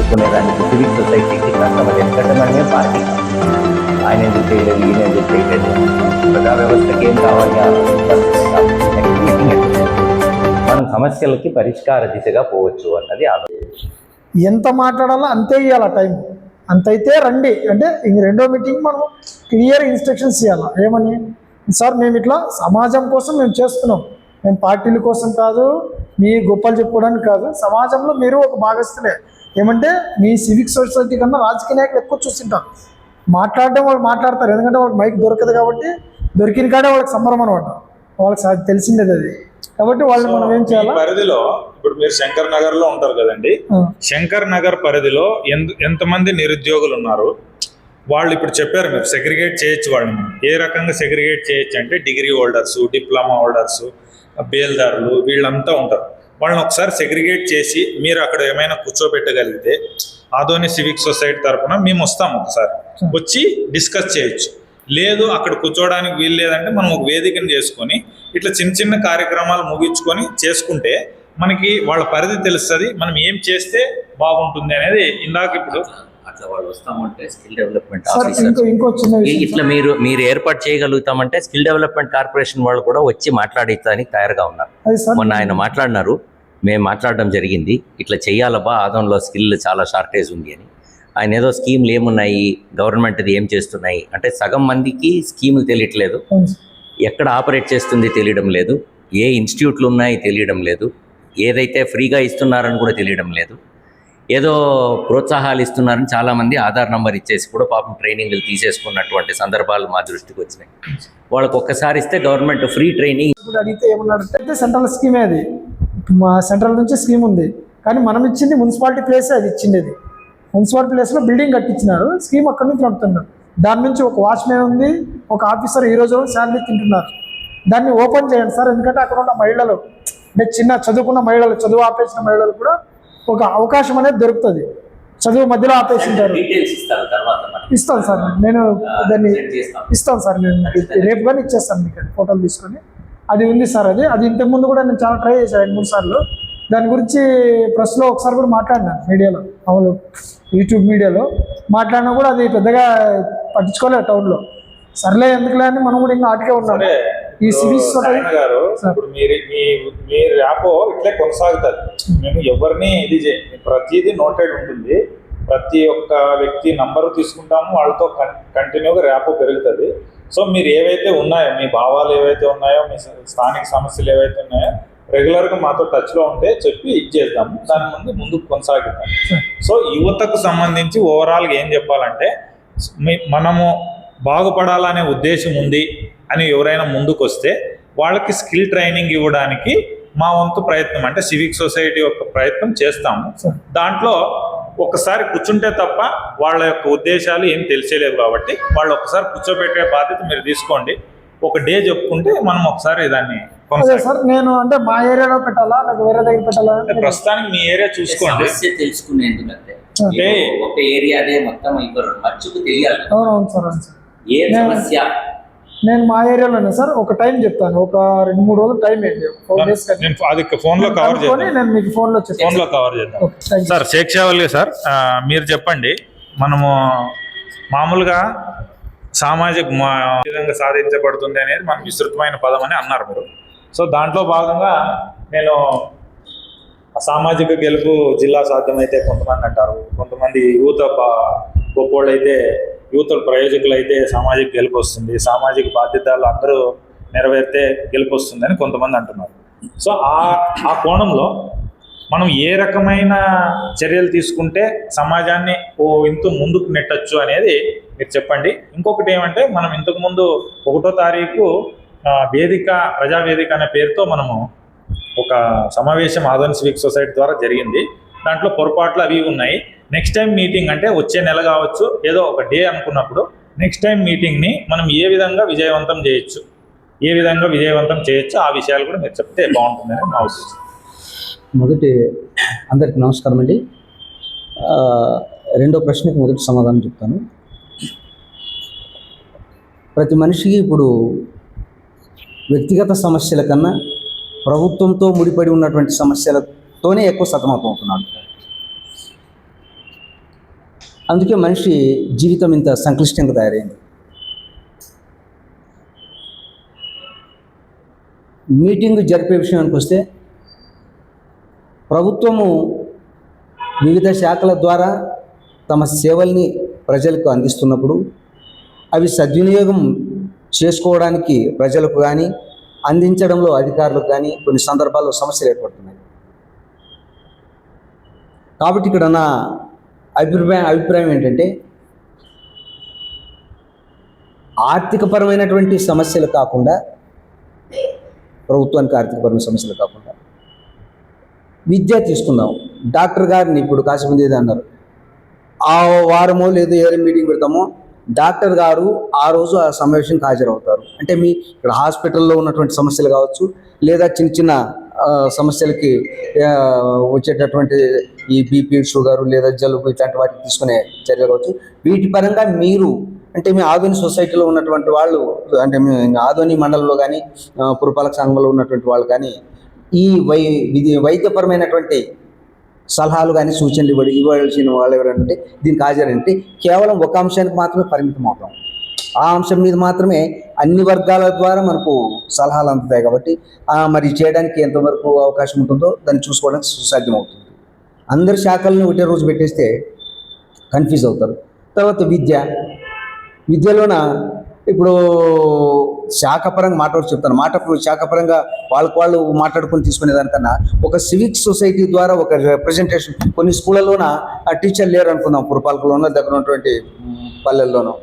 చేసుకునేదానికి civic సొసైటీకి కష్టపడి, ఎందుకంటే మనమే పార్టీ, ఆయన ఎందుకు చేయలేదు, ఈయన ఎందుకు చేయలేదు, ప్రజా వ్యవస్థకి ఏం కావాలి నెక్స్ట్ మీటింగ్ ఎట్లా మనం సమస్యలకి పరిష్కార దిశగా పోవచ్చు అన్నది ఆలోచన. ఎంత మాట్లాడాలో అంతే ఇవ్వాలి టైం, అంతైతే రండి అంటే ఇంక రెండో మీటింగ్ మనం క్లియర్ ఇన్స్ట్రక్షన్స్ ఇవ్వాలి. ఏమని, సార్ మేము ఇట్లా సమాజం కోసం మేము చేస్తున్నాం, మేము పార్టీల కోసం కాదు, మీ గొప్పలు చెప్పుకోవడానికి కాదు, సమాజంలో మీరు ఒక భాగస్తులే. ఏమంటే మీ సివిక్ సొసైటీ కన్నా రాజకీయ నాయకులు ఎక్కువ చూస్తుంటారు, మాట్లాడడం వాళ్ళు మాట్లాడతారు, ఎందుకంటే వాళ్ళకి మైక్ దొరకదు కాబట్టి, దొరికిన కాడే వాళ్ళకి సంబరం అనమాట, వాళ్ళకి తెలిసిందేది అది. కాబట్టి వాళ్ళని మనం ఏం చేయాలి, పరిధిలో ఇప్పుడు మీరు శంకర్ నగర్ లో ఉంటారు కదండి, శంకర్ నగర్ పరిధిలో ఎంతమంది నిరుద్యోగులు ఉన్నారు, వాళ్ళు ఇప్పుడు చెప్పారు మీరు సెగ్రిగేట్ చేయొచ్చు. వాళ్ళని ఏ రకంగా సెగ్రిగేట్ చేయొచ్చు అంటే డిగ్రీ హోల్డర్స్, డిప్లొమా హోల్డర్స్, బేల్దారులు, వీళ్ళంతా ఉంటారు. వాళ్ళని ఒకసారి సెగ్రిగేట్ చేసి మీరు అక్కడ ఏమైనా కూర్చోబెట్టగలిగితే ఆదోని సివిక్ సొసైటీ తరఫున మేము వస్తాము, ఒకసారి వచ్చి డిస్కస్ చేయొచ్చు. లేదు అక్కడ కూర్చోవడానికి వీలు లేదంటే మనం ఒక వేదికను చేసుకొని ఇట్లా చిన్న చిన్న కార్యక్రమాలు ముగించుకొని చేసుకుంటే మనకి వాళ్ళ పరిధి తెలుస్తుంది, మనం ఏం చేస్తే బాగుంటుంది అనేది. ఇందాక ఇప్పుడు అట్లా వాళ్ళు వస్తామంటే స్కిల్ డెవలప్మెంట్ ఆఫీసర్ ఇట్లా మీరు ఏర్పాటు చేయగలుగుతామంటే స్కిల్ డెవలప్మెంట్ కార్పొరేషన్ వాళ్ళు కూడా వచ్చి మాట్లాడటానికి తయారుగా ఉన్నారు. మొన్న ఆయన మాట్లాడినారు, మేము మాట్లాడడం జరిగింది, ఇట్లా చెయ్యాలబ్బా ఆదంలో స్కిల్ చాలా షార్టేజ్ ఉంది అని. ఆయన ఏదో స్కీమ్లు ఏమున్నాయి, గవర్నమెంట్ది ఏం చేస్తున్నాయి అంటే సగం మందికి స్కీములు తెలియట్లేదు, ఎక్కడ ఆపరేట్ చేస్తుంది తెలియడం లేదు, ఏ ఇన్స్టిట్యూట్లు ఉన్నాయి తెలియడం లేదు, ఏదైతే ఫ్రీగా ఇస్తున్నారని కూడా తెలియడం లేదు, ఏదో ప్రోత్సాహాలు ఇస్తున్నారని చాలామంది ఆధార్ నెంబర్ ఇచ్చేసి కూడా పాపం ట్రైనింగ్లు తీసేసుకున్నటువంటి సందర్భాలు మా దృష్టికి వచ్చినాయి. వాళ్ళకి ఒక్కసారి ఇస్తే గవర్నమెంట్ ఫ్రీ ట్రైనింగ్. ఇప్పుడు అడిగితే ఏమన్నాడంటే సెంట్రల్ స్కీమే అది, మా సెంట్రల్ నుంచి స్కీమ్ ఉంది, కానీ మనం ఇచ్చింది మున్సిపాలిటీ ప్లేసే, అది ఇచ్చింది మున్సిపాలిటీ ప్లేస్లో బిల్డింగ్ కట్టించినారు, స్కీమ్ అక్కడి నుంచి నడుపుతున్నారు. దాని నుంచి ఒక వాచ్మెన్ ఉంది, ఒక ఆఫీసర్ ఈ రోజు శాలరీ తింటున్నారు. దాన్ని ఓపెన్ చేయండి సార్, ఎందుకంటే అక్కడ ఉన్న మహిళలు అంటే చిన్న చదువుకున్న మహిళలు, చదువు ఆపేసిన మహిళలు కూడా ఒక అవకాశం అనేది దొరుకుతుంది. చదువు మధ్యలో ఆపేసింటారు. ఇస్తాను సార్, నేను దాన్ని ఇస్తాను సార్, నేను రేపు కానీ ఇచ్చేస్తాను మీకు, అది ఫోటోలు తీసుకొని. అది ఉంది సార్, అది ఇంతకుముందు కూడా నేను చాలా ట్రై చేశాను 2-3 సార్లు. దాని గురించి ప్రెస్లో ఒకసారి కూడా మాట్లాడినాను, మీడియాలో, అవును యూట్యూబ్ మీడియాలో మాట్లాడినా కూడా అది పెద్దగా పట్టించుకోలేదు టౌన్లో. సర్లే ఎందుకులే అని మనం కూడా ఇంకా ఆటికే ఉన్నాం. ఈ సిరీస్ గారు ఇప్పుడు మీ ర్యాపో ఇట్లే కొనసాగుతుంది. మేము ఎవరిని ఇది ప్రతిదీ నోటెడ్ ఉంటుంది, ప్రతి ఒక్క వ్యక్తి నంబరు తీసుకుంటాము, వాళ్ళతో కంటిన్యూగా ర్యాపో పెరుగుతుంది. సో మీరు ఏవైతే ఉన్నాయో, మీ భావాలు ఏవైతే ఉన్నాయో, మీ స్థానిక సమస్యలు ఏవైతే ఉన్నాయో రెగ్యులర్గా మాతో టచ్లో ఉంటే చెప్పి ఇచ్చేద్దాము, దాని ముందుకు కొనసాగిద్దాం. సో యువతకు సంబంధించి ఓవరాల్గా ఏం చెప్పాలంటే, మనము బాగుపడాలనే ఉద్దేశం ఉంది అని ఎవరైనా ముందుకు వస్తే వాళ్ళకి స్కిల్ ట్రైనింగ్ ఇవ్వడానికి మా వంతు ప్రయత్నం, అంటే సివిక్ సొసైటీ యొక్క ప్రయత్నం చేస్తాము. దాంట్లో ఒకసారి కూర్చుంటే తప్ప వాళ్ళ యొక్క ఉద్దేశాలు ఏం తెలిసేలేవు కాబట్టి వాళ్ళు ఒకసారి కూర్చోబెట్టే బాధ్యత మీరు తీసుకోండి. ఒక డే చెప్పుకుంటే మనం ఒకసారి దాన్ని సార్. నేను అంటే మా ఏరియాలో పెట్టాలా, నాకు వేరే దగ్గర పెట్టాలా? ప్రస్తుతానికి మీ ఏరియా చూసుకోండి, తెలుసుకునేందుకంటే ఒక ఏరియానే మొత్తం మర్చుకు తెలియాలి. అవునవును సార్, ఏ సమస్య. నేను మా ఏరియాలోనే సార్ ఒక టైం చెప్తాను, ఒక 2-3 రోజులు టైం ఏంటి, 4 days అది ఫోన్లో కవర్ చేద్దాం. నేను మీకు ఫోన్లో కవర్ చేద్దాం. సార్ షేక్ షావలి సార్, మీరు చెప్పండి, మనము మామూలుగా సామాజిక విధంగా సాధించబడుతుంది అనేది మనం విస్తృతమైన పదం అని అన్నారు మీరు. సో దాంట్లో భాగంగా నేను సామాజిక గెలుపు జిల్లా సాధ్యమైతే కొంతమంది అంటారు, కొంతమంది యువత గొప్పోళ్ళు అయితే, యువత ప్రయోజకులు అయితే సామాజిక గెలుపు వస్తుంది, సామాజిక బాధ్యతలు అందరూ నెరవేరితే గెలుపు వస్తుంది అని కొంతమంది అంటున్నారు. సో ఆ కోణంలో మనం ఏ రకమైన చర్యలు తీసుకుంటే సమాజాన్ని ఇంత ముందుకు నెట్టచ్చు అనేది మీరు చెప్పండి. ఇంకొకటి ఏమంటే, మనం ఇంతకుముందు 1వ తారీఖు ప్రజావేదిక అనే పేరుతో మనము ఒక సమావేశం ఆదోని సివిక్ సొసైటీ ద్వారా జరిగింది. దాంట్లో పొరపాట్లు అవి ఉన్నాయి. నెక్స్ట్ టైం మీటింగ్ అంటే వచ్చే నెల కావచ్చు, ఏదో ఒక డే అనుకున్నప్పుడు నెక్స్ట్ టైం మీటింగ్ని మనం ఏ విధంగా విజయవంతం చేయొచ్చు ఆ విషయాలు కూడా మీరు చెప్తే బాగుంటుందని నా ఉద్దేశం. మొదటి అందరికి నమస్కారం అండి. రెండో ప్రశ్నకి మొదటి సమాధానం చెప్తాను. ప్రతి మనిషికి ఇప్పుడు వ్యక్తిగత సమస్యల కన్నా ప్రభుత్వంతో ముడిపడి ఉన్నటువంటి సమస్యలతోనే ఎక్కువ సతమతం అవుతున్నాడు. అందుకే మనిషి జీవితం ఇంత సంక్లిష్టంగా తయారైంది. మీటింగ్ జరిపే విషయానికి వస్తే ప్రభుత్వము వివిధ శాఖల ద్వారా తమ సేవల్ని ప్రజలకు అందిస్తున్నప్పుడు అవి సద్వినియోగం చేసుకోవడానికి ప్రజలకు కానీ అందించడంలో అధికారులకు కానీ కొన్ని సందర్భాల్లో సమస్యలు ఏర్పడుతున్నాయి. కాబట్టి ఇక్కడ నా అభిప్రాయం ఏంటంటే ఆర్థికపరమైనటువంటి సమస్యలు కాకుండా, ప్రభుత్వానికి ఆర్థికపరమైన సమస్యలు కాకుండా విద్య తీసుకుందాం. డాక్టర్ గారిని ఇప్పుడు కాసేపు ఏదో అన్నారు, ఆ వారమో లేదో ఏ మీటింగ్ పెడతామో డాక్టర్ గారు ఆ రోజు ఆ సమావేశానికి హాజరవుతారు. అంటే మీ ఇక్కడ హాస్పిటల్లో ఉన్నటువంటి సమస్యలు కావచ్చు, లేదా చిన్న చిన్న సమస్యలకి వచ్చేటటువంటి ఈ బీపీ, షుగరు లేదా జలుబు ఇట్లాంటి వాటికి తీసుకునే చర్యలు కావచ్చు. వీటి పరంగా మీరు అంటే మీ ఆధునిక సొసైటీలో ఉన్నటువంటి వాళ్ళు, అంటే మీ ఆధునిక మండలంలో కానీ పురపాలక సంఘంలో ఉన్నటువంటి వాళ్ళు కానీ ఈ వైద్యపరమైనటువంటి సలహాలు కానీ సూచనలు ఇవ్వాల్సిన వాళ్ళు ఎవరంటే దీనికి హాజరంటే కేవలం ఒక అంశానికి మాత్రమే పరిమితం అవుతాం. ఆ అంశం మీద మాత్రమే అన్ని వర్గాల ద్వారా మనకు సలహాలు అందుతాయి. కాబట్టి మరి చేయడానికి ఎంతవరకు అవకాశం ఉంటుందో దాన్ని చూసుకోవడానికి సుసాధ్యం అవుతుంది. అందరి శాఖలను ఒకటే రోజు పెట్టేస్తే కన్ఫ్యూజ్ అవుతారు. తర్వాత విద్యలోన ఇప్పుడు శాఖపరంగా చెప్తాను. శాఖపరంగా వాళ్ళు మాట్లాడుకొని తీసుకునే దానికన్నా ఒక సివిక్ సొసైటీ ద్వారా ఒక రిప్రజెంటేషన్, కొన్ని స్కూళ్ళలోన టీచర్ లేరు అనుకుందాం, పురపాలకలోనో దగ్గర ఉన్నటువంటి పల్లెల్లోనో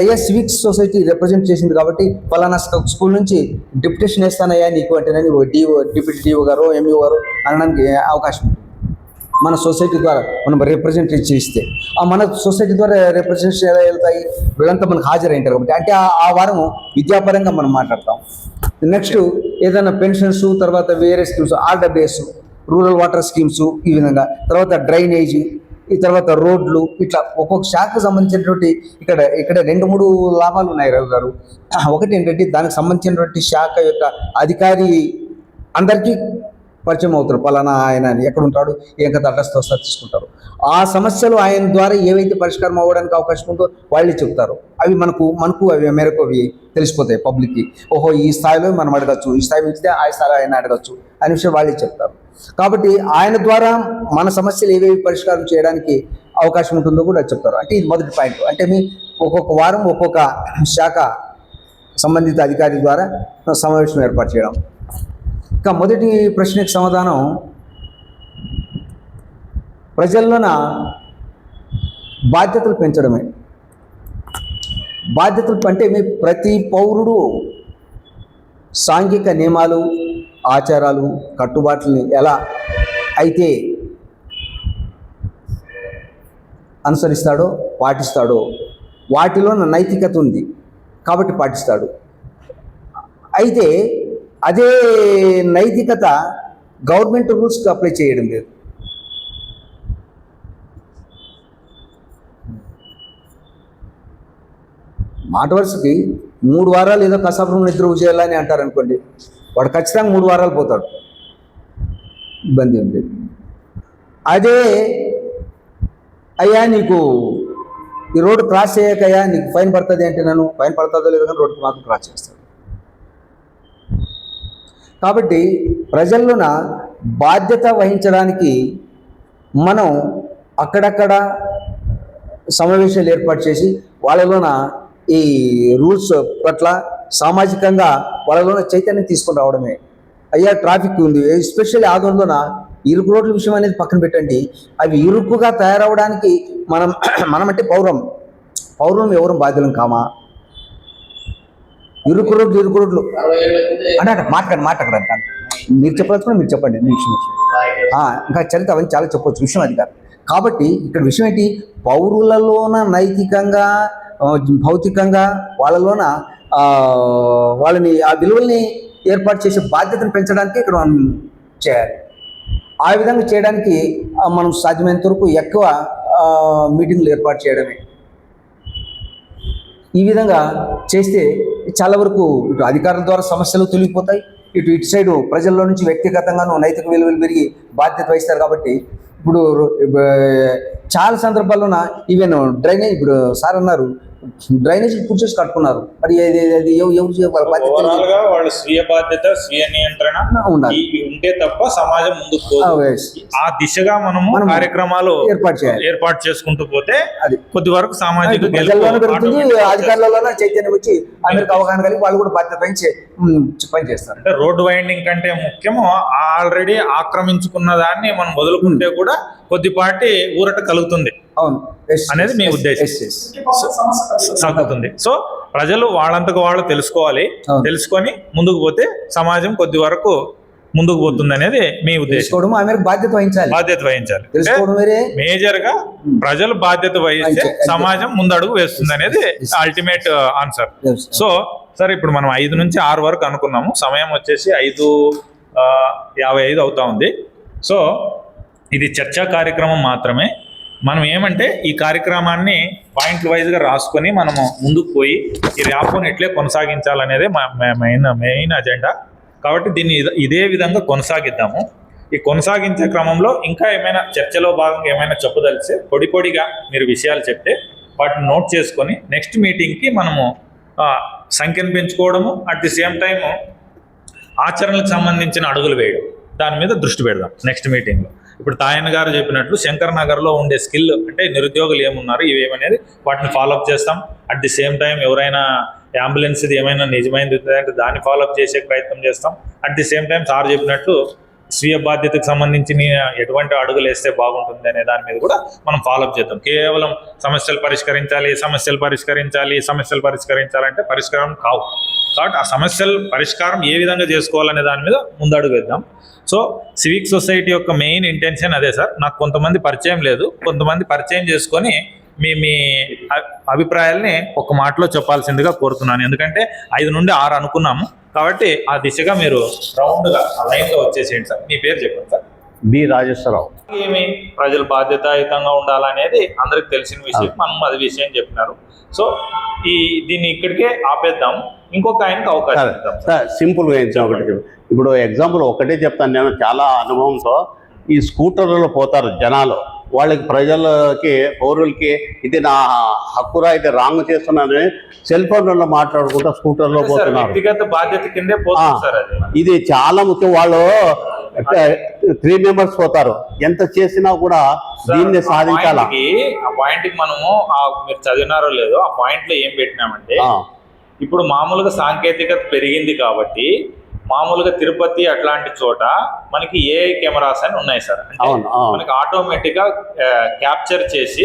అయ్యా సివిక్ సొసైటీ రిప్రజెంట్ చేసింది కాబట్టి ఫలానా స్కూల్ నుంచి డిప్యుటేషన్ వేస్తానయ్యా నీకు అంటే డిప్యూటీ డిఓ గారు ఎంఈఓ గారు అనడానికి అవకాశం ఉంటుంది. మన సొసైటీ ద్వారా మనం రిప్రజెంట్ చేస్తే మన సొసైటీ ద్వారా రిప్రజెంటేషన్ ఎలా వెళ్తాయి, వీళ్ళంతా మనకు హాజరైంటారు కాబట్టి అంటే ఆ వారము విద్యాపరంగా మనం మాట్లాడతాం. నెక్స్ట్ ఏదైనా పెన్షన్స్, తర్వాత వేరే schemes, RWS, rural water schemes, ఈ విధంగా తర్వాత డ్రైనేజీ, ఈ తర్వాత రోడ్లు, ఇట్లా ఒక్కొక్క శాఖకు సంబంధించినటువంటి ఇక్కడ 2-3 లాభాలు ఉన్నాయి రవి గారు. ఒకటి ఏంటంటే దానికి సంబంధించినటువంటి శాఖ యొక్క అధికారి అందరికీ పరిచయం అవుతారు. పలానా ఆయన ఎక్కడ ఉంటాడు, ఏం కథ అడ్రస్తో వస్తారు తీసుకుంటారు. ఆ సమస్యలు ఆయన ద్వారా ఏవైతే పరిష్కారం అవ్వడానికి అవకాశం ఉందో వాళ్ళే చెప్తారు. అవి మనకు అవి మేరకు అవి తెలిసిపోతాయి పబ్లిక్కి. ఓహో ఈ స్థాయిలో మనం అడగచ్చు, ఈ స్థాయి మించితే ఆ స్థాయిలో ఆయన అడగచ్చు అనే విషయం వాళ్ళే చెప్తారు. కాబట్టి ఆయన ద్వారా మన సమస్యలు ఏవేవి పరిష్కారం చేయడానికి అవకాశం ఉంటుందో కూడా చెప్తారు. అంటే ఇది మొదటి పాయింట్. అంటే మీ ఒక్కొక్క వారం ఒక్కొక్క శాఖ సంబంధిత అధికారి ద్వారా సమావేశం ఏర్పాటు చేయడం. ఇంకా మొదటి ప్రశ్నకి సమాధానం, ప్రజల్లోన బాధ్యతలు పెంచడమే. బాధ్యతలు అంటే మీ ప్రతి పౌరుడు సాంఘిక నియమాలు, ఆచారాలు, కట్టుబాట్లని ఎలా అయితే అనుసరిస్తాడో, పాటిస్తాడో, వాటిలో నైతికత ఉంది కాబట్టి పాటిస్తాడు. అయితే అదే నైతికత గవర్నమెంట్ రూల్స్కి అప్లై చేయడం లేదు. మాట వరుసకి 3 వారాలు ఏదో కసాపురం నిద్ర చేయాలని అంటారు అనుకోండి, వాడు ఖచ్చితంగా 3 వారాలు పోతాడు, ఇబ్బంది ఏం లేదు. అదే అయ్యా నీకు ఈ రోడ్డు క్రాస్ చేయకయ్యా నీకు ఫైన్ పడుతుంది అంటే నన్ను ఫైన్ పడుతుందో లేదో కానీ రోడ్డు మాత్రం క్రాస్ చేస్తాడు. కాబట్టి ప్రజల్లోన బాధ్యత వహించడానికి మనం అక్కడక్కడ సమావేశాలు ఏర్పాటు చేసి వాళ్ళలోన ఈ రూల్స్ పట్ల సామాజికంగా వాళ్ళలోన చైతన్యం తీసుకొని రావడమే. అయ్యా ట్రాఫిక్ ఉంది, ఎస్పెషల్లీ ఆందోళన ఇరుకు రోడ్ల విషయం అనేది పక్కన పెట్టండి. అవి ఇరుకుగా తయారవడానికి మనమంటే పౌరం ఎవరు బాధ్యులం కామా? ఇరుకు రోడ్లు అంటే మాట్లాడకండి. మీరు చెప్పాల్సిన మీరు చెప్పండి. ఇంకా చరిత్ర అవన్నీ చాలా చెప్పవచ్చు, విషయం అది కాదు. కాబట్టి ఇక్కడ విషయం ఏంటి, పౌరులలోన నైతికంగా, భౌతికంగా వాళ్ళలోన వాళ్ళని ఆ విలువల్ని ఏర్పాటు చేసే బాధ్యతను పెంచడానికి ఇక్కడ మనం చేయాలి. ఆ విధంగా చేయడానికి మనం సాధ్యమైనంత వరకు ఎక్కువ మీటింగ్లు ఏర్పాటు చేయడమే. ఈ విధంగా చేస్తే చాలా వరకు ఇటు అధికారుల ద్వారా సమస్యలు తొలగిపోతాయి, ఇటు సైడు ప్రజల్లో నుంచి వ్యక్తిగతంగానూ నైతిక విలువలు పెరిగి బాధ్యత వహిస్తారు. కాబట్టి ఇప్పుడు చాలా సందర్భాల్లోన ఈవెన్ డ్రైనేజ్, ఇప్పుడు సార్ అన్నారు డ్రైనేజ్ పూర్తి చేసి కట్టుకున్నారు, మరి అది ఎవరు చేయాలి? బాధ్యత ఓవరాల్ గా వాళ్ళ స్వీయ బాధ్యత, స్వీయ నియంత్రణ ఉండాలి. ఉంటే తప్ప సమాజం ముందుకు పోదు. yes. ఆ దిశగా మనము కార్యక్రమాలు ఏర్పాటు చేయాలి. ఏర్పాటు చేసుకుంటూ పోతే అది కొద్ది వరకు సామాజిక ప్రజల్లోనే పెరుగుతుంది, అధికారులలోనే చైతన్యం వచ్చి అందరికి అవగాహన కలిగి వాళ్ళు కూడా బాధ్యత పని చేస్తారు. అంటే రోడ్డు వైండింగ్ కంటే ముఖ్యము ఆల్రెడీ ఆక్రమించుకున్న దాన్ని మనం వదులుకుంటే కూడా కొద్దిపాటి ఊరట కలుగుతుంది అవును అనేది మీ ఉద్దేశం. సాగుతుంది. సో ప్రజలు వాళ్ళంతకు వాళ్ళు తెలుసుకోవాలి, తెలుసుకొని ముందుకు పోతే సమాజం కొద్ది వరకు ముందుకు పోతుంది అనేది మీ ఉద్దేశం. బాధ్యత వహించాలి. తెలుసుకోవడం మేజర్ గా ప్రజలు బాధ్యత వహిస్తే సమాజం ముందడుగు వేస్తుంది అనేది అల్టిమేట్ ఆన్సర్. సో సరే, ఇప్పుడు మనం 5 నుంచి 6 వరకు అనుకున్నాము. సమయం వచ్చేసి 5:55 అవుతా ఉంది. సో ఇది చర్చా కార్యక్రమం మాత్రమే. మనం ఏమంటే ఈ కార్యక్రమాన్ని పాయింట్ వైజ్గా రాసుకొని మనము ముందుకు పోయి ఈ ర్యాప్ని ఎట్లే కొనసాగించాలనేదే మెయిన్ అజెండా. కాబట్టి దీన్ని ఇదే విధంగా కొనసాగిద్దాము. ఈ కొనసాగించే క్రమంలో ఇంకా ఏమైనా చర్చలో భాగంగా ఏమైనా చెప్పదలిస్తే పొడిగా మీరు విషయాలు చెప్తే వాటిని నోట్ చేసుకొని నెక్స్ట్ మీటింగ్కి మనము సంఖ్యను పెంచుకోవడము, అట్ ది సేమ్ టైము ఆచరణలకు సంబంధించిన అడుగులు వేయడం, దాని మీద దృష్టి పెడదాం నెక్స్ట్ మీటింగ్లో. ఇప్పుడు తాయన్న గారు చెప్పినట్లు శంకర్ నగర్లో ఉండే స్కిల్ అంటే నిరుద్యోగులు ఏమున్నారు ఇవేమనేది వాటిని ఫాలోఅప్ చేస్తాం. అట్ ది సేమ్ టైం ఎవరైనా అంబులెన్స్ ఇది ఏమైనా నిజమైంది అంటే దాన్ని ఫాలోఅప్ చేసే ప్రయత్నం చేస్తాం. At the same time sir చెప్పినట్లు స్వీయ బాధ్యతకు సంబంధించి ఎటువంటి అడుగులు వేస్తే బాగుంటుంది అనే దాని మీద కూడా మనం ఫాలోఅప్ చేద్దాం. కేవలం సమస్యలు పరిష్కరించాలంటే పరిష్కారం కావు. కాబట్టి ఆ సమస్యల పరిష్కారం ఏ విధంగా చేసుకోవాలనే దాని మీద ముందడుగు వేద్దాం. సో సివిక్ సొసైటీ యొక్క మెయిన్ ఇంటెన్షన్ అదే సార్. నాకు కొంతమంది పరిచయం లేదు, కొంతమంది పరిచయం చేసుకొని మీ అభిప్రాయాల్ని ఒక మాటలో చెప్పాల్సిందిగా కోరుతున్నాను. ఎందుకంటే 5 నుండి 6 అనుకున్నాము. కాబట్టి ఆ దిశగా మీరు రౌండ్గా లైన్గా వచ్చేసేయండి సార్. మీ పేరు చెప్పండి సార్. బి రాజేశ్వరరావు. ఏమి ప్రజలు బాధ్యతాయుతంగా ఉండాలనేది అందరికి తెలిసిన విషయం, మనం అది విషయం చెప్పినారు. సో దీన్ని ఇక్కడికే ఆపేద్దాం. ఇంకొక ఆయనకు అవకాశం ఇద్దాం సార్. సింపుల్గా ఒకటి ఇప్పుడు ఎగ్జాంపుల్ ఒకటే చెప్తాను. నేను చాలా అనుభవంతో ఈ స్కూటర్లలో పోతారు జనాలు, వాళ్ళకి ప్రజలకి పౌరులకి ఇది నా హక్కురా, ఇది రాంగ్ చేస్తున్నానని సెల్ ఫోన్లలో మాట్లాడుకుంటూ స్కూటర్లో పోతున్నారు. వ్యక్తిగత బాధ్యత కిందే పోతుంది సార్. ఇది చాలా ముఖ్యం. వాళ్ళు 3 మెంబర్స్ పోతారు, ఎంత చేసినా కూడా దీన్ని సాధించాలా. ఆ పాయింట్ కి మనము మీరు చదివినారో లేదో ఆ పాయింట్ లో ఏం పెట్టినామంటే, ఇప్పుడు మామూలుగా సాంకేతికత పెరిగింది కాబట్టి మామూలుగా తిరుపతి అట్లాంటి చోట మనకి ఏఐ కెమెరాస్ అని ఉన్నాయి సార్. మనకి ఆటోమేటిక్ గా క్యాప్చర్ చేసి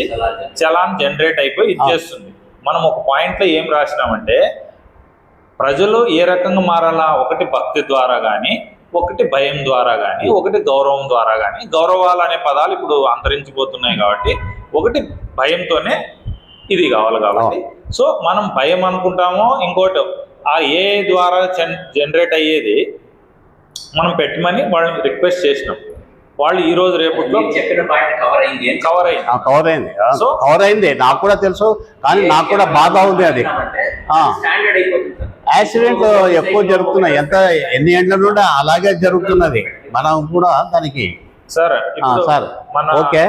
చలాన్ జనరేట్ అయిపోయి ఇచ్చేస్తుంది. మనం ఒక పాయింట్ లో ఏం రాసినామంటే, ప్రజలు ఏ రకంగా మారాలా, ఒకటి భక్తి ద్వారా కానీ, ఒకటి భయం ద్వారా కానీ, ఒకటి గౌరవం ద్వారా కానీ. గౌరవాలు అనే పదాలు ఇప్పుడు అంతరించిపోతున్నాయి కాబట్టి ఒకటి భయంతోనే ఇది కావాలి కాబట్టి. సో మనం భయం అనుకుంటామో, ఇంకోటి ఆ ఏఐ ద్వారా జనరేట్ అయ్యేది మనం పెట్టమని వాళ్ళని రిక్వెస్ట్ చేసినాం. వాళ్ళు ఈ రోజు రేపట్లో కవర్ అయింది నాకు కూడా తెలుసు, కానీ నాకు కూడా బాధ ఉంది. అది యాక్సిడెంట్ ఎక్కువ జరుగుతున్నాయి, ఎన్ని ఏళ్ల నుండి అలాగే జరుగుతున్నది. మనం కూడా దానికి సార్ ఓకే.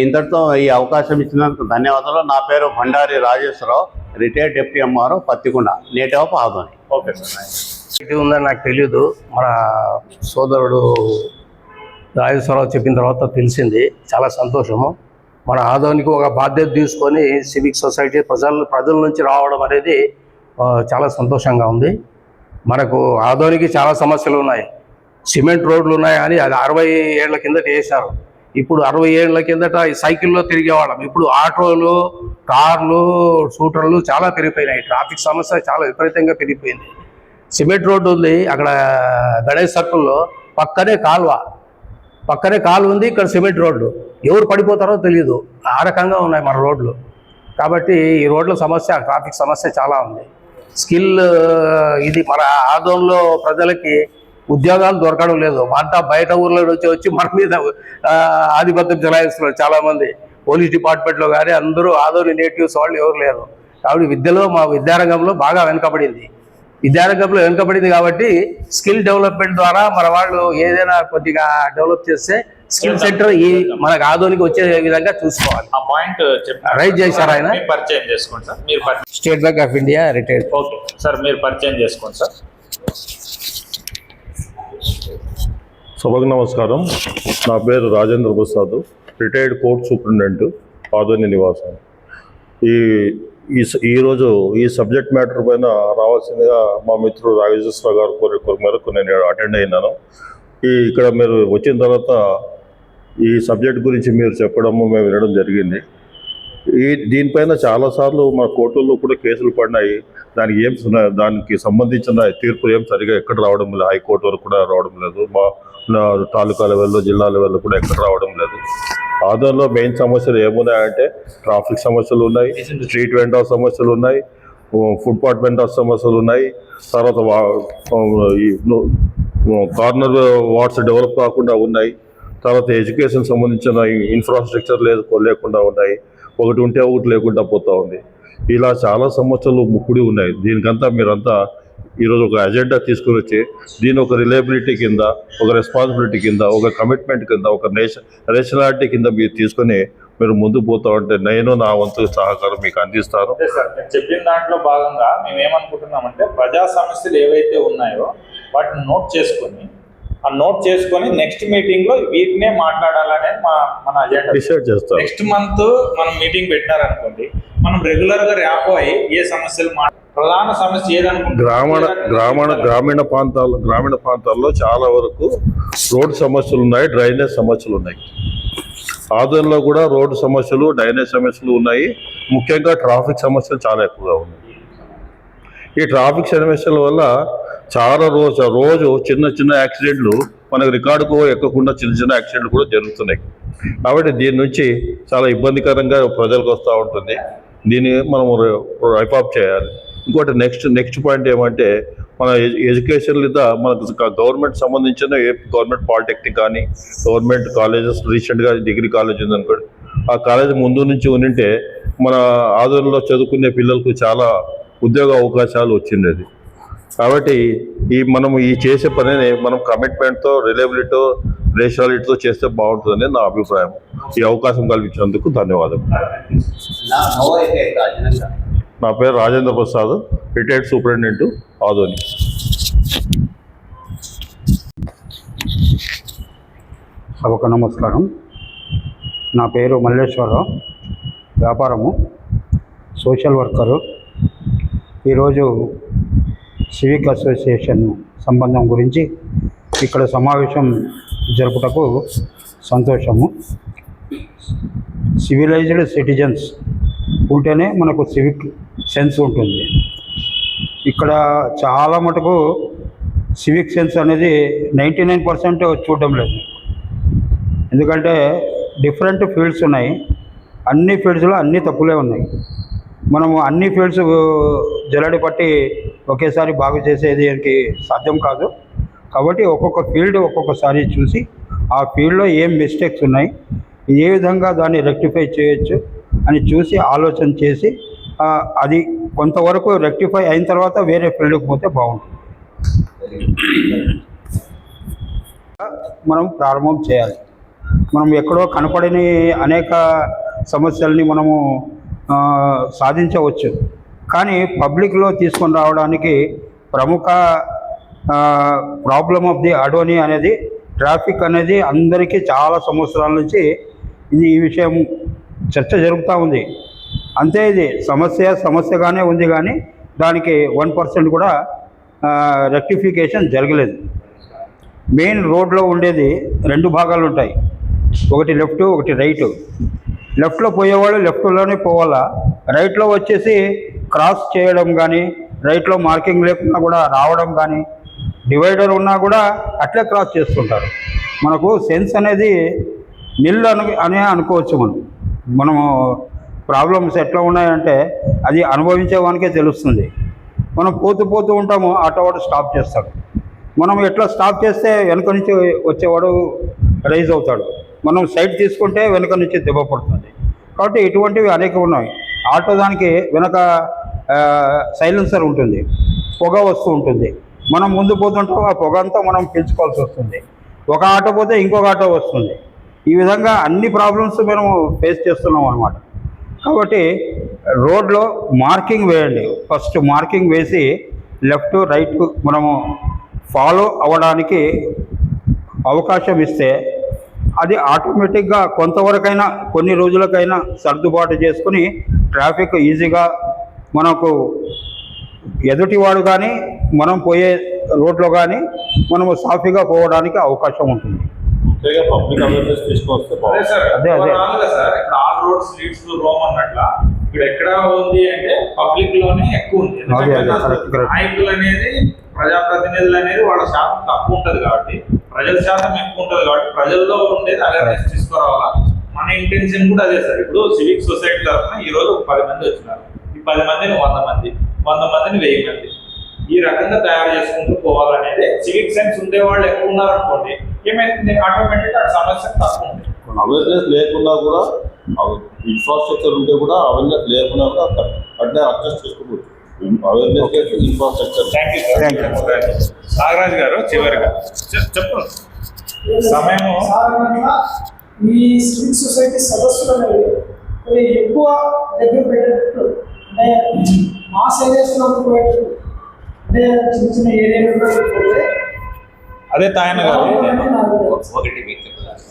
ఇంతటితో ఈ అవకాశం ఇచ్చినందుకు ధన్యవాదాలు. నా పేరు Bhandari Rajeswararao, retired deputy MRO Pattikonda, native of Adoni. Okay sir. ఇది ఉందని నాకు తెలియదు. మన సోదరుడు రాజేశ్వరరావు చెప్పిన తర్వాత తెలిసింది. చాలా సంతోషము. మన ఆదోనికి ఒక బాధ్యత తీసుకొని సివిక్ సొసైటీ ప్రజల నుంచి రావడం అనేది చాలా సంతోషంగా ఉంది. మనకు ఆదోనికి చాలా సమస్యలు ఉన్నాయి. సిమెంట్ రోడ్లు ఉన్నాయి అని అది 60 ఏళ్ల కిందట వేశారు. ఇప్పుడు 60 ఏళ్ల కిందట సైకిల్లో తిరిగేవాళ్ళం. ఇప్పుడు ఆటోలు, కార్లు, స్కూటర్లు చాలా పెరిగిపోయినాయి. ట్రాఫిక్ సమస్య చాలా విపరీతంగా పెరిగిపోయింది. సిమెంట్ రోడ్డు ఉంది అక్కడ గణేష్ సర్కిల్లో, పక్కనే కాలువ ఉంది, ఇక్కడ సిమెంట్ రోడ్డు. ఎవరు పడిపోతారో తెలియదు, ఆ రకంగా ఉన్నాయి మన రోడ్లు. కాబట్టి ఈ రోడ్ల సమస్య, ట్రాఫిక్ సమస్య చాలా ఉంది. స్కిల్ ఇది మన ఆదోన్లో ప్రజలకి ఉద్యోగాలు దొరకడం లేదు. అంతా బయట ఊర్లో నుంచి వచ్చి మన మీద ఆధిపత్యం చెలాయిస్తున్నారు చాలామంది. పోలీస్ డిపార్ట్మెంట్లో కానీ అందరూ ఆదోని నేటివ్స్ వాళ్ళు ఎవరు లేరు. కాబట్టి విద్యలో మా విద్యారంగంలో బాగా వెనుకబడింది. విద్యారంగంలో వెనుకబడింది కాబట్టి స్కిల్ డెవలప్మెంట్ ద్వారా మన వాళ్ళు ఏదైనా కొద్దిగా డెవలప్ చేస్తే స్కిల్ సెంటర్ ఈ మనకు ఆధునిక వచ్చే విధంగా చూసుకోవాలి. ఆ పాయింట్ రైట్ చేశారు ఆయన. పరిచయం చేసుకోండి సార్. మీరు state bank of India retired. Okay sir, మీరు పరిచయం చేసుకోండి సార్. సభకు నమస్కారం. నా పేరు Rajendra Prasad, retired court superintendent, Adoni నివాసం. ఈరోజు ఈ సబ్జెక్ట్ మ్యాటర్ పైన రావాల్సిందిగా మా మిత్రుడు రాఘవేశ్వరరావు గారు కోరిక మేరకు నేను అటెండ్ అయినాను. ఇక్కడ మీరు వచ్చిన తర్వాత ఈ సబ్జెక్ట్ గురించి మీరు చెప్పడము మేము వినడం జరిగింది. దీనిపైన చాలాసార్లు మా కోర్టుల్లో కూడా కేసులు పడినాయి. దానికి సంబంధించిన తీర్పు ఏం సరిగా ఎక్కడ రావడం లేదు. హైకోర్టు వరకు కూడా రావడం లేదు. మా తాలూకా లెవెల్లో, జిల్లా లెవెల్లో కూడా ఎక్కడ రావడం లేదు. ఆదోనిలో మెయిన్ సమస్యలు ఏమున్నాయంటే ట్రాఫిక్ సమస్యలు ఉన్నాయి, స్ట్రీట్ వెండర్ సమస్యలు ఉన్నాయి, ఫుట్పాత్ వెండర్ సమస్యలు ఉన్నాయి. తర్వాత కార్నర్ వార్డ్స్ డెవలప్ కాకుండా ఉన్నాయి. తర్వాత ఎడ్యుకేషన్ సంబంధించిన ఇన్ఫ్రాస్ట్రక్చర్ లేకుండా ఉన్నాయి. ఒకటి ఉంటే ఒకటి లేకుండా పోతూ ఉంది. ఇలా చాలా సమస్యలు ముక్కుడి ఉన్నాయి. దీనికంతా మీరంతా ఈరోజు ఒక అజెండా తీసుకుని వచ్చి దీని ఒక రిలయబిలిటీ కింద, ఒక రెస్పాన్సిబిలిటీ కింద, ఒక కమిట్మెంట్ కింద, ఒక రేషనాలిటీ కింద మీరు తీసుకొని మీరు ముందుకు పోతా ఉంటే నేను నా వంతు సహకారం మీకు అందిస్తాను. సార్, నేను చెప్పిన దాంట్లో భాగంగా మేము ఏమనుకుంటున్నామంటే ప్రజా సమస్యలు ఏవైతే ఉన్నాయో వాటిని నోట్ చేసుకొని నెక్స్ట్ మీటింగ్ లో వీటినే మాట్లాడాలనే మన అజెండా డిసైడ్ చేస్తాం. నెక్స్ట్ మంత్ మనం మీటింగ్ పెట్టారనుకోండి, మనం రెగ్యులర్ గా ర్యాపో అయ్యి ఏ సమస్యలు ప్రధాన సమస్య గ్రామీణ ప్రాంతాల్లో చాలా వరకు రోడ్డు సమస్యలు ఉన్నాయి, డ్రైనేజ్ సమస్యలు ఉన్నాయి. ఆదోనిలో కూడా రోడ్డు సమస్యలు, డ్రైనేజ్ సమస్యలు ఉన్నాయి. ముఖ్యంగా ట్రాఫిక్ సమస్యలు చాలా ఎక్కువగా ఉన్నాయి. ఈ ట్రాఫిక్ సమస్యల వల్ల చాలా రోజు చిన్న యాక్సిడెంట్లు మనకు రికార్డుకు ఎక్కకుండా చిన్న యాక్సిడెంట్లు కూడా జరుగుతున్నాయి. కాబట్టి దీని నుంచి చాలా ఇబ్బందికరంగా ప్రజలకు వస్తూ ఉంటుంది. దీన్ని మనం రైపాప్ చేయాలి. ఇంకోటి నెక్స్ట్ పాయింట్ ఏమంటే మన ఎడ్యుకేషన్ లేదా మనకు గవర్నమెంట్ సంబంధించిన గవర్నమెంట్ పాలిటెక్నిక్ కానీ, గవర్నమెంట్ కాలేజెస్, రీసెంట్గా డిగ్రీ కాలేజ్ ఉందనుకోండి, ఆ కాలేజ్ ముందు నుంచి ఉండింటే మన ఆదోనిలో చదువుకునే పిల్లలకు చాలా ఉద్యోగ అవకాశాలు వచ్చిండేది. కాబట్టి మనం చేసే పనిని మనం కమిట్మెంట్తో, రిలయబిలిటీతో, రేషనాలిటీతో చేస్తే బాగుంటుందని నా అభిప్రాయం. ఈ అవకాశం కల్పించినందుకు ధన్యవాదాలు. నా పేరు రాజేంద్ర ప్రసాద్, రిటైర్డ్ సూపరింటెండెంట్, ఆదోని. సభకు నమస్కారం. నా పేరు మల్లేశ్వరరావు, వ్యాపారము, సోషల్ వర్కరు. ఈరోజు సివిక్ అసోసియేషన్ సంబంధం గురించి ఇక్కడ సమావేశం జరుపుటకు సంతోషము. సివిలైజ్డ్ సిటిజన్స్ ఉంటేనే మనకు సివిక్ సెన్స్ ఉంటుంది. ఇక్కడ చాలా మటుకు సివిక్ సెన్స్ అనేది 99% చూడడం లేదు. ఎందుకంటే డిఫరెంట్ ఫీల్డ్స్ ఉన్నాయి. అన్ని ఫీల్డ్స్లో అన్ని తప్పులే ఉన్నాయి. మనము అన్ని ఫీల్డ్స్ జల్లడి పట్టి ఒకేసారి బాగు చేసేది సాధ్యం కాదు. కాబట్టి ఒక్కొక్క ఫీల్డ్ ఒక్కొక్కసారి చూసి ఆ ఫీల్డ్లో ఏం మిస్టేక్స్ ఉన్నాయి, ఏ విధంగా దాన్ని రెక్టిఫై చేయొచ్చు అని చూసి ఆలోచన చేసి అది కొంతవరకు రెక్టిఫై అయిన తర్వాత వేరే ఫీల్డ్కి పోతే బాగుంటుంది. మనం ప్రారంభం చేయాలి. మనం ఎక్కడో కనపడని అనేక సమస్యల్ని మనము సాధించవచ్చు. కానీ పబ్లిక్లో తీసుకొని రావడానికి ప్రముఖ ప్రాబ్లమ్ ఆఫ్ ది అడోని అనేది ట్రాఫిక్ అనేది అందరికీ చాలా సంవత్సరాల నుంచి ఈ విషయం చర్చ జరుగుతూ ఉంది. అంతే, ఇది సమస్యగానే ఉంది, కానీ దానికి 1% కూడా రెక్టిఫికేషన్ జరగలేదు. మెయిన్ రోడ్లో ఉండేది 2 భాగాలు ఉంటాయి, ఒకటి లెఫ్ట్, ఒకటి రైట్. లెఫ్ట్లో పోయేవాళ్ళు లెఫ్ట్లోనే పోవాలా, రైట్లో వచ్చేసి క్రాస్ చేయడం కానీ, రైట్లో మార్కింగ్ లేకుండా కూడా రావడం కానీ, డివైడర్ ఉన్నా కూడా అట్లే క్రాస్ చేస్తుంటారు. మనకు సెన్స్ అనేది నిల్ అనే అనుకోవచ్చు. మనము ప్రాబ్లమ్స్ ఎట్లా ఉన్నాయంటే అది అనుభవించేవానికే తెలుస్తుంది. మనం పోతూ ఉంటాము, ఆటోవాడు స్టాప్ చేస్తాడు. మనం ఎట్లా స్టాప్ చేస్తే వెనుక నుంచి వచ్చేవాడు రైజ్ అవుతాడు. మనం సైడ్ తీసుకుంటే వెనుక నుంచి దెబ్బ పడుతుంది. కాబట్టి ఇటువంటివి అనేక ఉన్నాయి. ఆటో దానికి వెనక సైలెన్సర్ ఉంటుంది. పొగ వస్తూ ఉంటుంది. మనం ముందు పోతుంటాం, ఆ పొగ అంతా మనం పీల్చుకోవాల్సి వస్తుంది. ఒక ఆటో పోతే ఇంకొక ఆటో వస్తుంది. ఈ విధంగా అన్ని ప్రాబ్లమ్స్ మనం ఫేస్ చేస్తున్నాం అన్నమాట. కాబట్టి రోడ్లో మార్కింగ్ వేయండి. ఫస్ట్ మార్కింగ్ వేసి లెఫ్ట్ రైట్ మనము ఫాలో అవ్వడానికి అవకాశం ఇస్తే అది ఆటోమేటిక్గా కొంతవరకైనా కొన్ని రోజులకైనా సర్దుబాటు చేసుకుని ట్రాఫిక్ ఈజీగా మనకు ఎదుటివాడు కానీ మనం పోయే రోడ్లో కానీ మనము సాఫీగా పోవడానికి అవకాశం ఉంటుంది. పబ్లిక్ అవేర్నెస్ తీసుకొస్తే అదే సార్ ఇక్కడ all roads leads to Rome అన్నట్లా ఇక్కడ ఎక్కడ ఉంది అంటే పబ్లిక్ లోనే ఎక్కువ ఉంది. నాయకులు అనేది ప్రజాప్రతినిధులు అనేది వాళ్ళ శాతం తక్కువ ఉంటది కాబట్టి ప్రజల శాతం ఎక్కువ ఉంటది కాబట్టి ప్రజల్లో ఉండేది అవేర్నెస్ తీసుకురావాలా. మన ఇంటెన్షన్ కూడా అదే సార్. ఇప్పుడు సివిక్ సొసైటీ తరఫున ఈ రోజు 10 మంది వచ్చినారు. ఈ 10 మందిని 100 మంది, 100 మందిని 1000 మంది, ఈ రకంగా తయారు చేసుకుంటూ పోవాలనేది. సివిక్ సెన్స్ ఉండే వాళ్ళు ఎక్కువ ఉన్నారనుకోండి, ఏమైతుంది ఆటోమేటిక్ ఆ సమస్య తక్కువ ఉంది. అవేర్నెస్ లేకుండా కూడా ఇన్ఫ్రాస్ట్రక్చర్ ఉంటే కూడా అవేర్నెస్ లేకుండా కూడా అట్లే అడ్జస్ట్ చేసుకోవచ్చు. Awareness infrastructure. Thank you Nagaraju గారు. చివరిగా చెప్పండి. సమయము సాధారణంగా ఈ సివిల్ సొసైటీ సదస్సులు అనేవి ఎక్కువ దగ్గర పెట్టేటట్టు, అంటే మాస్ ఏరియాస్లో పోయేటట్టు, అంటే చిన్న చిన్న ఏరియాలో పోతే అదే తాయన గారు ఒకటి మీకు చెప్పాలి,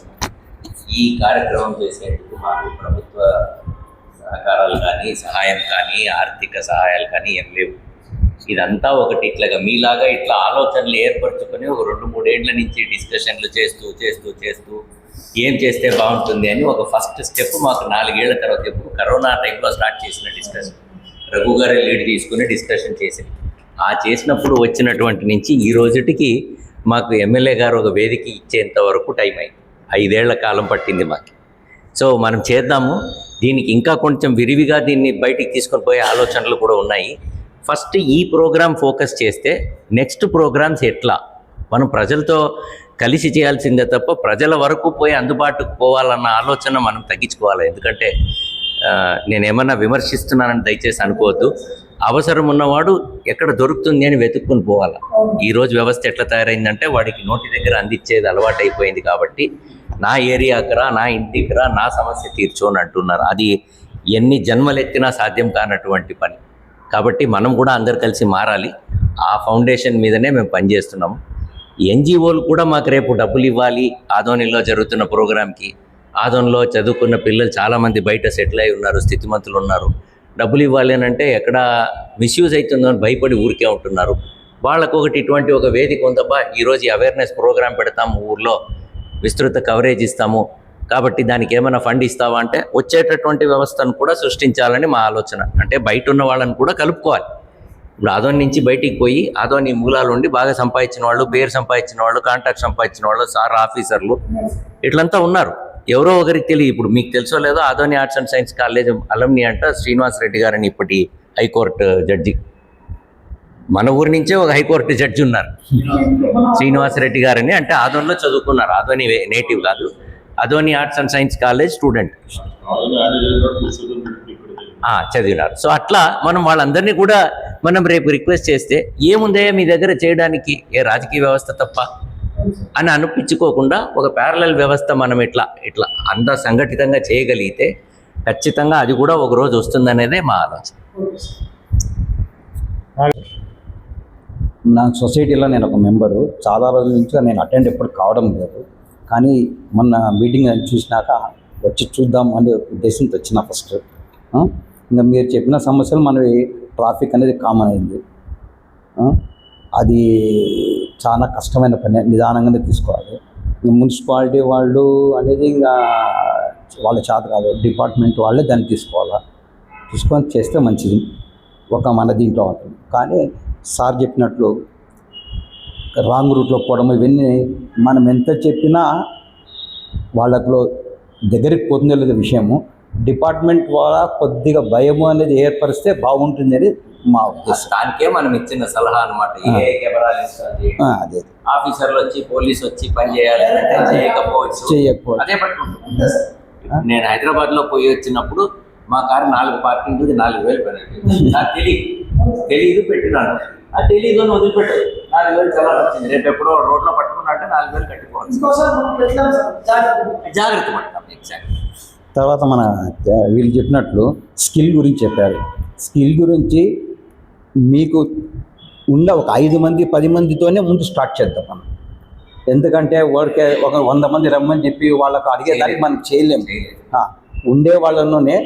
ఈ కార్యక్రమం చేసేందుకు మాకు ప్రభుత్వ సహకారాలు కానీ సహాయం కానీ ఆర్థిక సహాయాలు కానీ ఏం లేవు. ఇదంతా ఒకటి ఇట్లాగా మీలాగా ఇట్లా ఆలోచనలు ఏర్పరచుకొని ఒక 2-3 ఏళ్ల నుంచి డిస్కషన్లు చేస్తూ ఏం చేస్తే బాగుంటుంది అని ఒక ఫస్ట్ స్టెప్ మాకు 4 ఏళ్ల తర్వాత ఎప్పుడు కరోనా టైంలో స్టార్ట్ చేసిన డిస్కషన్, రఘు గారి లీడ్ తీసుకుని డిస్కషన్ చేసింది. ఆ చేసినప్పుడు వచ్చినటువంటి నుంచి ఈ రోజుటికి మాకు ఎమ్మెల్యే గారు ఒక వేదిక ఇచ్చేంత వరకు టైం అయింది. 5 ఏళ్ల కాలం పట్టింది మాకు. సో మనం చేద్దాము, దీనికి ఇంకా కొంచెం విరివిగా దీన్ని బయటికి తీసుకొని పోయే ఆలోచనలు కూడా ఉన్నాయి. ఫస్ట్ ఈ ప్రోగ్రామ్ ఫోకస్ చేస్తే నెక్స్ట్ ప్రోగ్రామ్స్ ఎట్లా మనం ప్రజలతో కలిసి చేయాల్సిందే తప్ప ప్రజల వరకు పోయి అందుబాటుకు పోవాలన్న ఆలోచన మనం తగ్గించుకోవాలి. ఎందుకంటే నేనేమన్నా విమర్శిస్తున్నానని దయచేసి అనుకోవద్దు. అవసరం ఉన్నవాడు ఎక్కడ దొరుకుతుంది అని వెతుక్కుని పోవాలి. ఈరోజు వ్యవస్థ ఎట్లా తయారైందంటే వాడికి నోటి దగ్గర అందించేది అలవాటు అయిపోయింది. కాబట్టి నా ఏరియాకరా, నా ఇంటికిరా, నా సమస్య తీర్చు అని అంటున్నారు. అది ఎన్ని జన్మలెత్తినా సాధ్యం కానటువంటి పని. కాబట్టి మనం కూడా అందరు కలిసి మారాలి. ఆ ఫౌండేషన్ మీదనే మేము పనిచేస్తున్నాము. ఎన్జిఓలు కూడా మాకు రేపు డబ్బులు ఇవ్వాలి. ఆదోనిలో జరుగుతున్న ప్రోగ్రామ్కి, ఆదోన్లో చదువుకున్న పిల్లలు చాలామంది బయట సెటిల్ అయి ఉన్నారు, స్థితిమంతులు ఉన్నారు. డబ్బులు ఇవ్వాలి అని అంటే ఎక్కడ మిస్యూజ్ అవుతుందో అని భయపడి ఊరికే ఉంటున్నారు. వాళ్ళకు ఒకటి ఇటువంటి ఒక వేదిక ఉందబ్బా, ఈరోజు అవేర్నెస్ ప్రోగ్రాం పెడతాము, ఊర్లో విస్తృత కవరేజ్ ఇస్తాము, కాబట్టి దానికి ఏమైనా ఫండ్ ఇస్తావా అంటే వచ్చేటటువంటి వ్యవస్థను కూడా సృష్టించాలని మా ఆలోచన. అంటే బయట ఉన్న వాళ్ళని కూడా కలుపుకోవాలి. ఇప్పుడు ఆదోని నుంచి బయటికి పోయి ఆదోని మూలాలు ఉండి బాగా సంపాదించిన వాళ్ళు, పేరు సంపాదించిన వాళ్ళు, కాంటాక్ట్ సంపాదించిన వాళ్ళు, సార్ ఆఫీసర్లు ఇట్లంతా ఉన్నారు. ఎవరో ఒకరికి తెలియదు. ఇప్పుడు మీకు తెలుసో లేదో Adoni arts and science college అలమ్ని అంట శ్రీనివాస్ రెడ్డి గారని ఇప్పటి హైకోర్టు జడ్జి, మన ఊరి నుంచే ఒక హైకోర్టు జడ్జి ఉన్నారు శ్రీనివాస్ రెడ్డి గారని. అంటే ఆదోనిలో చదువుకున్నారు, ఆదోని నేటివ్ కాదు, Adoni arts and science college student చదివినారు. సో అట్లా మనం వాళ్ళందరినీ కూడా మనం రేపు రిక్వెస్ట్ చేస్తే ఏముందే మీ దగ్గర చేయడానికి, ఏ రాజకీయ వ్యవస్థ తప్ప అని అనిపించుకోకుండా ఒక ప్యారలల్ వ్యవస్థ మనం ఇట్లా అంత సంఘటితంగా చేయగలిగితే ఖచ్చితంగా అది కూడా ఒక రోజు వస్తుందనేదే మా ఆలోచన. నా సొసైటీలో నేను ఒక మెంబరు, చాలా రోజుల నుంచి నేను అటెండ్ ఎప్పుడు కావడం లేదు. కానీ మొన్న మీటింగ్ చూసినాక వచ్చి చూద్దాం అనే ఉద్దేశంతో వచ్చిన ఫస్ట్. ఇంకా మీరు చెప్పిన సమస్యలు మనవి ట్రాఫిక్ అనేది కామన్ అయింది. అది చాలా కష్టమైన పని, నిదానంగానే తీసుకోవాలి. మున్సిపాలిటీ వాళ్ళు అనేది ఇంకా వాళ్ళ చేత కాదు, డిపార్ట్మెంట్ వాళ్ళే దాన్ని తీసుకొని చేస్తే మంచిది, ఒక మన దీంట్లో ఉంటుంది. కానీ సార్ చెప్పినట్లు రాంగ్ రూట్లో పోవడం ఇవన్నీ మనం ఎంత చెప్పినా వాళ్ళకు దగ్గరికి పోతుందో లేదో విషయము. డిపార్ట్మెంట్ ద్వారా కొద్దిగా భయము అనేది ఏర్పరిస్తే బాగుంటుంది అని మా ఉద్దేశం. దానికే మనం ఇచ్చిన సలహా అనమాట. ఏ కెమెరాలు అదే ఆఫీసర్లు వచ్చి పోలీసు వచ్చి పని చేయాలి చేయకపోవచ్చు. అదే పట్టుకుంటుంది. నేను హైదరాబాద్లో పోయి వచ్చినప్పుడు మా కారు 4 పార్కింగ్ 4,000 పెనాల్టీ. నాకు తెలియదు పెట్టినాను. అది తెలీదు అని వదిలిపెట్టదు. 4,000 చాలా వచ్చింది, రేపు ఎప్పుడో రోడ్లో పట్టుకున్నా అంటే 4,000 కట్టుకోవాలి. ఇంకోసారి మనం పెట్టలేము సార్, జాగ్రత్త పడతాం. ఎగ్జాక్ట్. తర్వాత మన వీళ్ళు చెప్పినట్లు స్కిల్ గురించి చెప్పారు. స్కిల్ గురించి మీకు ఉన్న ఒక 5 మంది 10 మందితోనే ముందు స్టార్ట్ చేద్దాం మనం. ఎందుకంటే వాడికి ఒక 100 మంది రమ్మని చెప్పి వాళ్ళకు అడిగేదానికి మనం చేయలేము. ఉండే వాళ్ళలోనే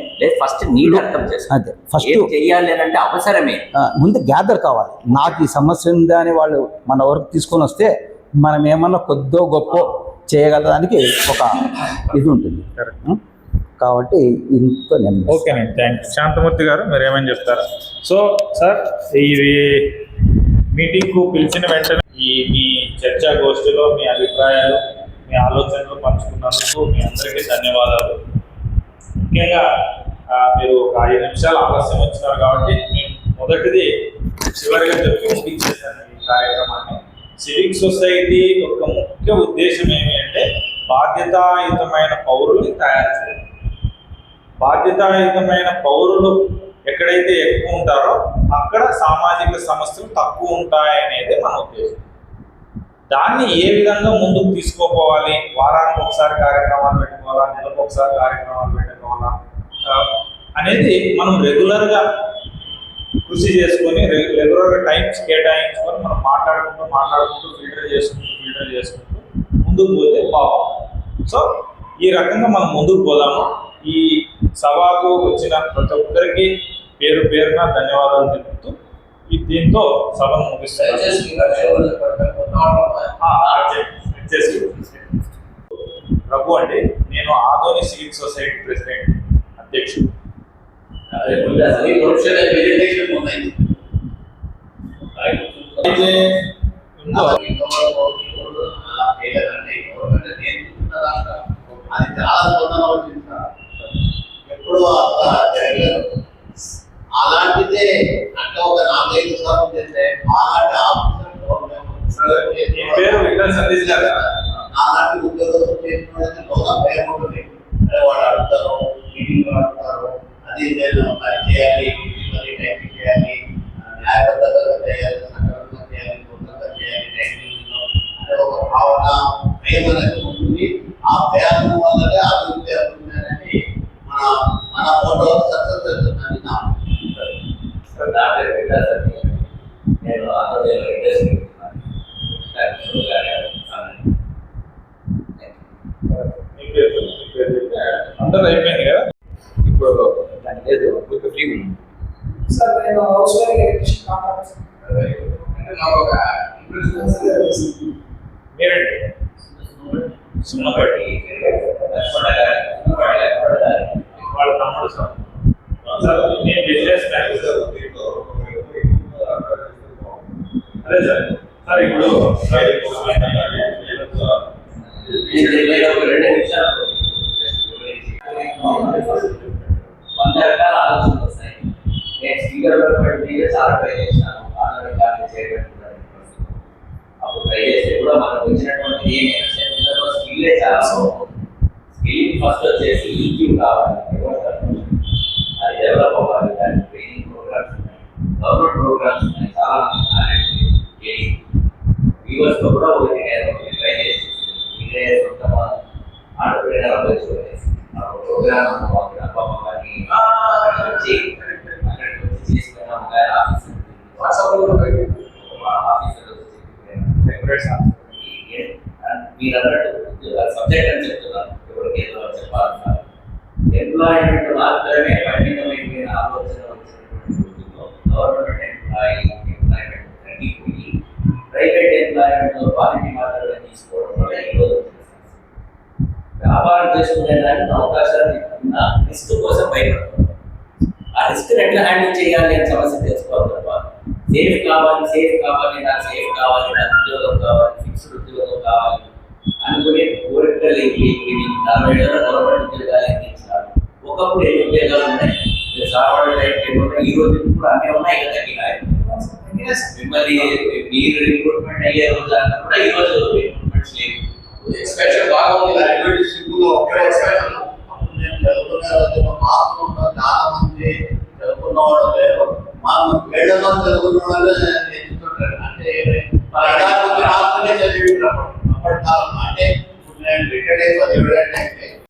ఫస్ట్ నీడ్ అర్థం చేసుకోవాలి. అదే ఫస్ట్ చెయ్యాలి అంటే అవసరమే, ముందు గ్యాదర్ కావాలి. నాకు ఈ సమస్య ఉందా అని వాళ్ళు మన వరకు తీసుకొని వస్తే మనం ఏమన్నా కొద్దో గొప్ప చేయగలడానికి ఒక ఇది ఉంటుంది. కాబట్టి ఇంట్లో ఓకేనండి, థ్యాంక్ యూ. శాంతమూర్తి గారు మీరు ఏమని చెప్తారా? సో సార్, ఈ మీటింగ్కు పిలిచిన వెంటనే మీ చర్చా గోష్ఠిలో మీ అభిప్రాయాలు, మీ ఆలోచనలు పంచుకున్నందుకు మీ అందరికీ ధన్యవాదాలు. ముఖ్యంగా మీరు ఒక 5 నిమిషాలు ఆలస్యం వచ్చినారు కాబట్టి మేము మొదటిది చివరిగా చెప్పి ముగించేశాను ఈ కార్యక్రమాన్ని. సివిక్ సొసైటీ యొక్క ముఖ్య ఉద్దేశం ఏమి అంటే బాధ్యతాయుతమైన పౌరుల్ని తయారు చేయడం. బాధ్యతాయుతమైన పౌరులు ఎక్కడైతే ఎక్కువ ఉంటారో అక్కడ సామాజిక సమస్యలు తక్కువ ఉంటాయనేది మన ఉద్దేశం. దాన్ని ఏ విధంగా ముందుకు తీసుకోపోవాలి, వారానికి ఒకసారి కార్యక్రమాలు పెట్టుకోవాలా, నెలకు ఒకసారి కార్యక్రమాలు పెట్టుకోవాలా అనేది మనం రెగ్యులర్గా కృషి చేసుకొని రెగ్యులర్గా టైమ్స్ కేటాయించుకొని మనం మాట్లాడుకుంటూ ఫిల్టర్ చేసుకుంటూ ముందుకు పోతే బాగుంటుంది. సో ఈ రకంగా మనం ముందుకు పోదాము. ఈ సభకు వచ్చిన ప్రతి ఒక్కరికి పేరు పేరున ధన్యవాదాలు తెలుపుతూ దీంతో సభను ముగిస్తున్నాను. రఘు అండి, నేను ఆదోని సివిక్ సొసైటీ ప్రెసిడెంట్, అధ్యక్షుడు. ఎప్పుడు అలాంటిదే అట్లా ఒక 4-5 సార్లు చేస్తే అలాంటి అలాంటి ఉద్యోగస్తులు చేసిన భయం ఉంటుంది. వాళ్ళు అడుగుతారు, మీటింగ్ అడుగుతారు, అది పని చేయాలి, టైంకి చేయాలి, న్యాయబద్ధంగా చేయాలి, సక్రమంగా చేయాలి, తొందరగా చేయాలి, టైంలో అనే ఒక భావన, భయం అనేది ఉంటుంది. ఆ భయాన్ని వల్లనే అభివృద్ధి అవుతుంది అనేది మన ఫోటో సక్సెస్ అవుతుందని నా నేను అందరూ అయిపోయింది కదా ఇప్పుడు దానికి లేదు, మీకు ఫ్రీ ఉంది సార్. నేను హౌస్ వైరింగ్ ఎలక్ట్రిషియన్ కాంట్రాక్టర్. మీరండి సున్నపట్టి వాళ్ళ తమ్ముడు సార్. నేను బిజినెస్ మ్యాన్ సార్. అదే సార్. సార్ ఇప్పుడు 100 రకాల ఆలోచనలు వస్తాయి. నేను స్పీకర్ మీద చాలా ట్రై చేసినాను, అప్పుడు ట్రై చేస్తే కూడా మనకు వచ్చినటువంటి స్కిల్లే చాలా స్కిల్ ఫస్ట్ వచ్చేసి ఈక్యూ కావాలి, అది డెవలప్ అవ్వాలి. దాని ట్రైనింగ్ ప్రోగ్రామ్స్ ఉన్నాయి, గవర్నమెంట్ ప్రోగ్రామ్స్ ఉన్నాయి, చాలా వ్యూవర్స్తో కూడా ఒకటి ట్రై చేసి ఇదే సొంత ఆంటర్ప్రీనర్ అవ్వచ్చు. ప్రోగ్రామ్ అక్కడికి వచ్చి చేసుకున్నాం. మీరు అన్నట్టు సబ్జెక్ట్ అని చెప్తున్నాను, ఎవరికి ఏదో చెప్పాలి సార్. ఎంప్లాయ్మెంట్ మాత్రమే పరిమితమైపోయిన ఆలోచన వచ్చినటువంటి రోజుల్లో గవర్నమెంట్ ఎంప్లాయ్మెంట్ తగ్గిపోయి ప్రైవేట్ ఎంప్లాయ్మెంట్లో క్వాలిటీ మాత్రమే తీసుకోవడం వల్ల ఈరోజు వ్యాపారం చేసుకునే దానికి అవకాశాలు ఉన్న రిస్క్ కోసం భయపడుతుంది. ఆ రిస్క్ ఎట్లా హ్యాండిల్ చేయాలి అని సమస్య తెలుసుకోవాలి తప్ప సేఫ్ కావాలి, నాకు సేఫ్ కావాలి, నాకు ఉద్యోగం కావాలి, ఫిక్స్డ్ ఉద్యోగం కావాలి అనుకునే కోరికలు 40 ఏళ్ళ గవర్నమెంట్ ఉద్యోగాలు అందించారు. ఒకప్పుడు ఎన్ని ఉద్యోగాలు ఉన్నాయి, సామాన్య టైం ఉన్నాయి, ఈ రోజు కూడా అన్నీ ఉన్నాయి కదా. మిమ్మల్ని మీరు రిక్రూట్మెంట్ అయ్యే రోజు అన్నా కూడా ఈ రోజు రిక్రూట్మెంట్స్ లేవు. ఎక్స్పెక్షన్ బాగా ఉంది. రైల్వే డిస్ట్రిక్ట్లో నేను చదువుకునే రోజుల్లో చాలా మంది చదువుకున్న వాళ్ళు లేరు. మనం వేడలో చదువుకున్న వాళ్ళే రిటైర్డ్ అయ్యి 17 ఏళ్ళు అయితే